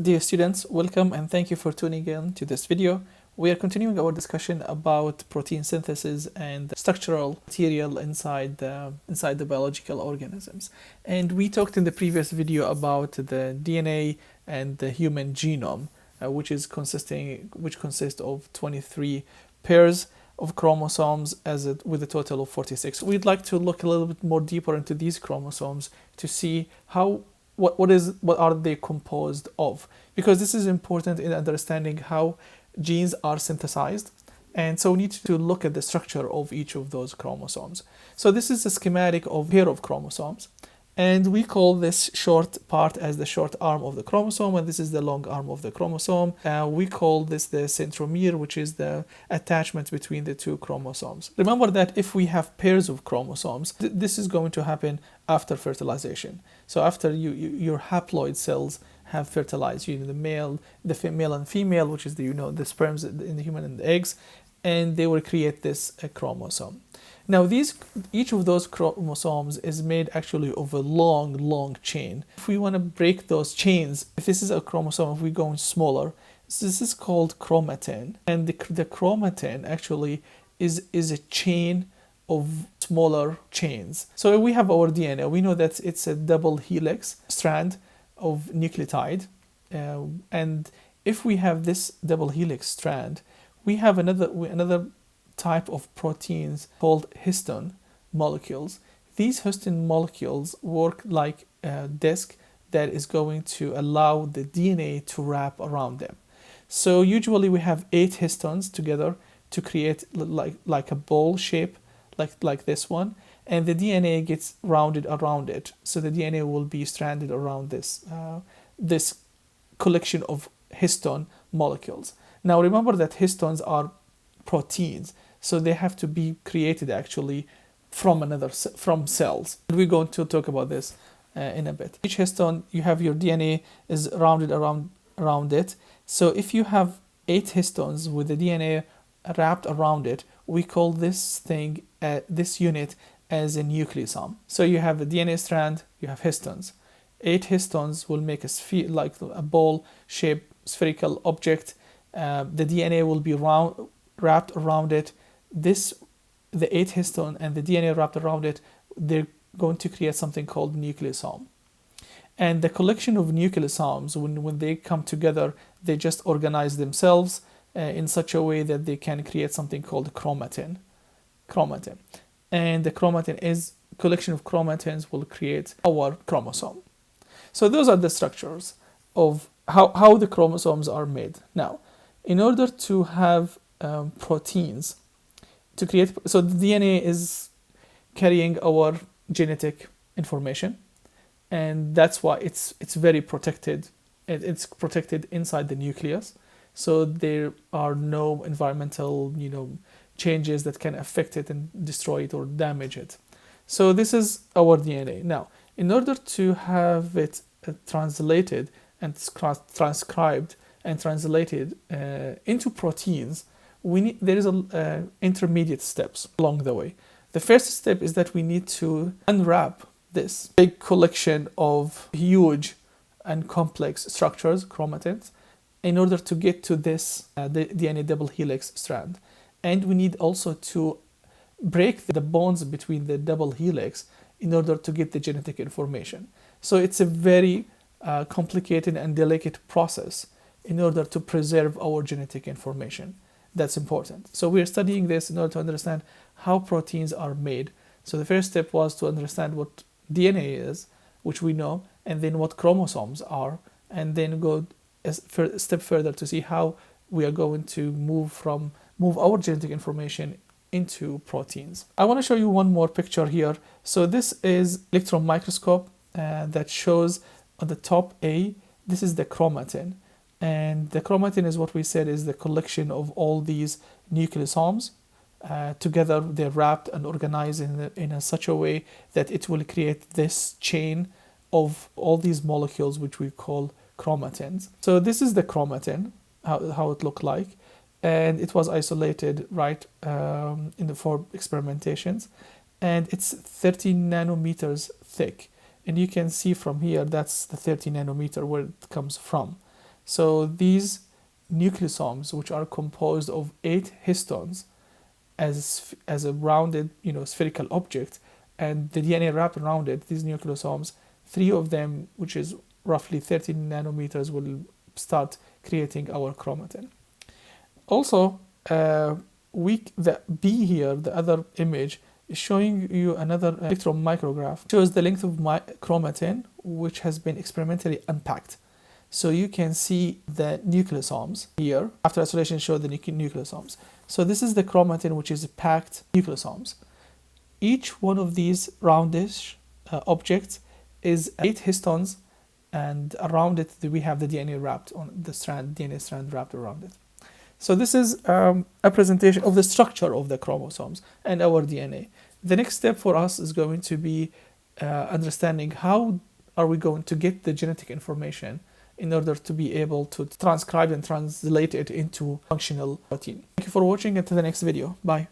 Dear students, welcome and thank you for tuning in to this video. We are continuing our discussion about protein synthesis and structural material inside the biological organisms. And we talked in the previous video about the DNA and the human genome, which consists of 23 pairs of chromosomes with a total of 46. We'd like to look a little bit more deeper into these chromosomes to see what are they composed of, because this is important in understanding how genes are synthesized, and so we need to look at the structure of each of those chromosomes. So this is a schematic of a pair of chromosomes, and we call this short part as the short arm of the chromosome, and this is the long arm of the chromosome. We call this the centromere, which is the attachment between the two chromosomes. Remember that if we have pairs of chromosomes, this is going to happen after fertilization. So after your haploid cells have fertilized, the male and female, which is the sperms in the human and the eggs, and they will create this chromosome. Now each of those chromosomes is made actually of a long chain. If we want to break those chains, if this is a chromosome, if we go smaller, this is called chromatin, and the chromatin actually is a chain of smaller chains. So we have our DNA. We know that it's a double helix strand of nucleotide, and if we have this double helix strand, we have another type of proteins called histone molecules. These histone molecules work like a disc that is going to allow the DNA to wrap around them. So usually we have 8 histones together to create like a ball shape, like this one, and the DNA gets rounded around it. So the DNA will be stranded around this collection of histone molecules. Now remember that histones are proteins, so they have to be created actually from cells. We're going to talk about this in a bit. Each histone, you have your DNA is rounded around it. So if you have 8 histones with the DNA wrapped around it, we call this unit as a nucleosome. So you have a DNA strand, you have histones. 8 histones will make a sphere, like a ball-shaped spherical object. The DNA will be wrapped around it. The 8 histone and the DNA wrapped around it, they're going to create something called nucleosome. And the collection of nucleosomes, when they come together, they just organize themselves in such a way that they can create something called chromatin. And the chromatin is collection of chromatins will create our chromosome. So those are the structures of how the chromosomes are made. Now, in order to have proteins to create, so the DNA is carrying our genetic information, and that's why it's very protected. It's protected inside the nucleus, so there are no environmental changes that can affect it and destroy it or damage it. So this is our DNA. Now, in order to have it translated and transcribed and translated into proteins, there is intermediate steps along the way. The first step is that we need to unwrap this big collection of huge and complex structures, chromatins, in order to get to this the DNA double helix strand. And we need also to break the bonds between the double helix in order to get the genetic information. So it's a very complicated and delicate process in order to preserve our genetic information. That's important. So we're studying this in order to understand how proteins are made. So the first step was to understand what DNA is, which we know, and then what chromosomes are, and then go a step further to see how we are going to move our genetic information into proteins. I want to show you one more picture here. So this is electron microscope that shows on the top A, this is the chromatin. And the chromatin is what we said is the collection of all these nucleosomes. Together they're wrapped and organized in such a way that it will create this chain of all these molecules, which we call chromatins. So this is the chromatin, how it looked like. And it was isolated for experimentations, and it's 30 nanometers thick. And you can see from here, that's the 30 nanometer where it comes from. So these nucleosomes, which are composed of 8 histones as a rounded, spherical object, and the DNA wrapped around it, these nucleosomes, 3 of them, which is roughly 13 nanometers, will start creating our chromatin. Also, the B here, the other image, is showing you another electron micrograph. It shows the length of my chromatin, which has been experimentally unpacked. So you can see the nucleosomes here. After isolation, show the nucleosomes. So this is the chromatin, which is packed nucleosomes. Each one of these roundish objects is 8 histones, and around it we have the DNA wrapped on the strand, DNA strand wrapped around it. So this is a presentation of the structure of the chromosomes and our DNA. The next step for us is going to be understanding how are we going to get the genetic information in order to be able to transcribe and translate it into functional protein. Thank you for watching. Until the next video. Bye.